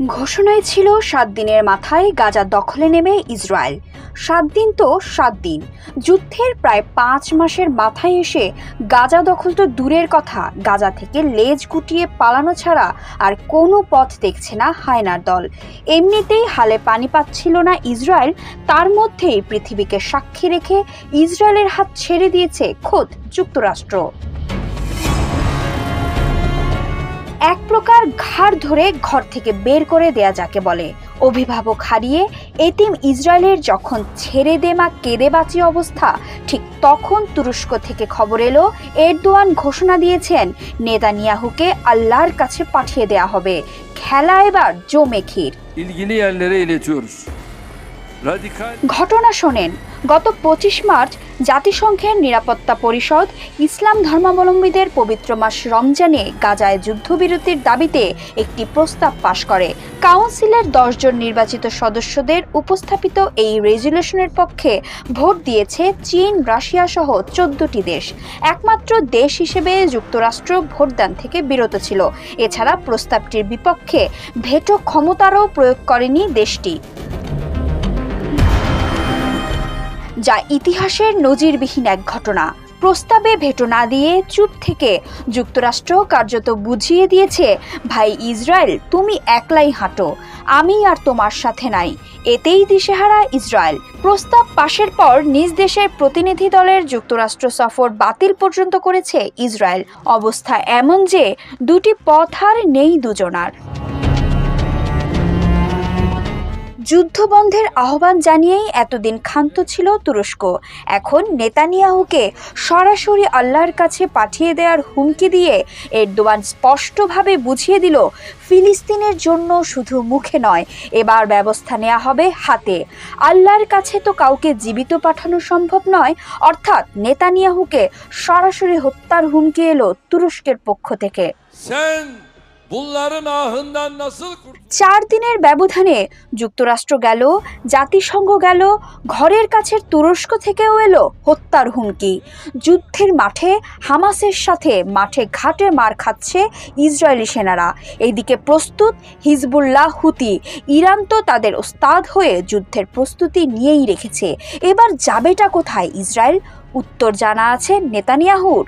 ঘোষণায় ছিল ৭ দিনের মাথায় গাজা দখলে নেবে ইসরায়েল। ৭ দিন তো ৭ দিন, যুদ্ধের প্রায় ৫ মাসের মাথায় এসে গাজা দখল তো দূরের কথা, গাজা থেকে লেজ গুটিয়ে পালানো ছাড়া আর কোনো পথ দেখছে না হায়নার দল। এমনিতেই হালে পানি পাচ্ছিল না ইসরায়েল, তার মধ্যেই পৃথিবীকে সাক্ষী রেখে ইসরায়েলের হাত ছেড়ে দিয়েছে খোদ যুক্তরাষ্ট্র। এক প্রকার ঘাড় ধরে ঘর থেকে বের করে দেয়া যাকে বলে। অভিভাবক হারিয়ে এতিম ইসরায়েলের যখন ছেড়ে দে মা কেঁদে বাঁচি অবস্থা, ঠিক তখন তুরস্ক থেকে খবর এলো এরদোয়ান ঘোষণা দিয়েছেন নেতানিয়াহুকে আল্লাহর কাছে পাঠিয়ে দেয়া হবে। খেলা এবার জমে ক্ষীর। ঘটনা শোনেন, গত ২৫ মার্চ জাতিসংঘের নিরাপত্তা পরিষদ ইসলাম ধর্মাবলম্বীদের পবিত্র মাস রমজানে গাজায় যুদ্ধবিরতির দাবিতে একটি প্রস্তাব পাশ করে। কাউন্সিলের ১০ জন নির্বাচিত সদস্যদের উপস্থাপিত এই রেজুলেশনের পক্ষে ভোট দিয়েছে চীন, রাশিয়া সহ ১৪টি দেশ। একমাত্র দেশ হিসেবে যুক্তরাষ্ট্র ভোটদান থেকে বিরত ছিল। এছাড়া প্রস্তাবটির বিপক্ষে ভেটো ক্ষমতারও প্রয়োগ করেনি দেশটি, যা ইতিহাসের নজিরবিহীন এক ঘটনা। প্রস্তাবে ভেটো না দিয়ে চুপ থেকে যুক্তরাষ্ট্র কার্যত বুঝিয়ে দিয়েছে, ভাই ইসরায়েল, তুমি একলাই হাঁটো, আমি আর তোমার সাথে নাই। এতেই দিশেহারা ইসরায়েল। প্রস্তাব পাশের পর নিজ দেশের প্রতিনিধি দলের যুক্তরাষ্ট্র সফর বাতিল পর্যন্ত করেছে ইসরায়েল। অবস্থা এমন যে দুটি পথ আর নেই দুজনার। যুদ্ধবন্ধের আহ্বান জানিয়েই এতদিন ক্ষান্ত ছিল তুরস্ক। এখন নেতানিয়াহুকে সরাসরি আল্লাহর কাছে পাঠিয়ে দেওয়ার হুমকি দিয়ে এরদোয়ান স্পষ্টভাবে বুঝিয়ে দিল, ফিলিস্তিনের জন্য শুধু মুখে নয়, এবার ব্যবস্থা নেওয়া হবে হাতে। আল্লাহর কাছে তো কাউকে জীবিত পাঠানো সম্ভব নয়, অর্থাৎ নেতানিয়াহুকে সরাসরি হত্যার হুমকি এলো তুরস্কের পক্ষ থেকে। ৪ দিনের ব্যবধানে যুক্তরাষ্ট্র গেল, জাতিসংঘ গেল, ঘরের কাছের তুরস্ক থেকেও এলো হত্যার হুমকি। যুদ্ধের মাঠে হামাসের সাথে মাঠে ঘাটে মার খাচ্ছে ইসরায়েলি সেনারা। এইদিকে প্রস্তুত হিজবুল্লাহ, হুতি। ইরান তো তাদের ওস্তাদ হয়ে যুদ্ধের প্রস্তুতি নিয়েই রেখেছে। এবার যাবেটা কোথায় ইসরায়েল? উত্তর জানা আছে নেতানিয়াহুর।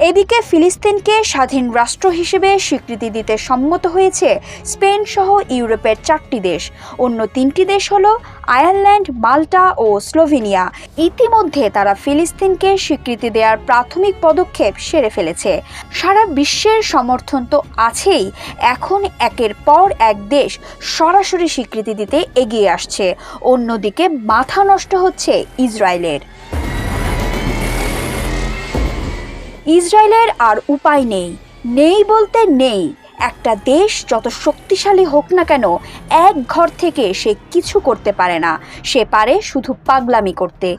এদিকে ফিলিস্তিনকে স্বাধীন রাষ্ট্র হিসেবে স্বীকৃতি দিতে সম্মত হয়েছে স্পেন সহ ইউরোপের ৪টি দেশ। অন্য ৩টি দেশ হলো আয়ারল্যান্ড, মাল্টা ও স্লোভেনিয়া। ইতিমধ্যে তারা ফিলিস্তিনকে স্বীকৃতি দেওয়ার প্রাথমিক পদক্ষেপ সেরে ফেলেছে। সারা বিশ্বের সমর্থন তো আছেই, এখন একের পর এক দেশ সরাসরি স্বীকৃতি দিতে এগিয়ে আসছে। অন্যদিকে মাথা নষ্ট হচ্ছে ইসরায়েলের। ইসরায়েলের আর উপায় নেই বলতে নেই। একটা দেশ যত শক্তিশালী হোক না কেন, এক ঘর থেকে সে কিছু করতে পারে না, সে পারে শুধু পাগলামি করতে।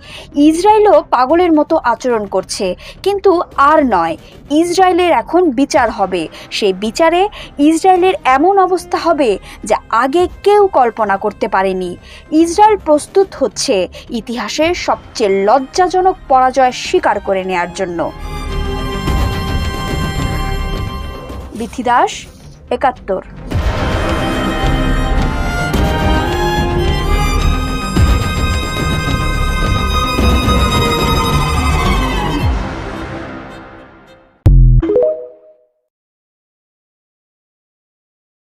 ইসরায়েলও পাগলের মতো আচরণ করছে, কিন্তু আর নয়। ইসরায়েলের এখন বিচার হবে। সেই বিচারে ইসরায়েলের এমন অবস্থা হবে যা আগে কেউ কল্পনা করতে পারেনি। ইসরায়েল প্রস্তুত হচ্ছে ইতিহাসের সবচেয়ে লজ্জাজনক পরাজয় স্বীকার করে নেয়ার জন্য। বিথি দাস, ৭১।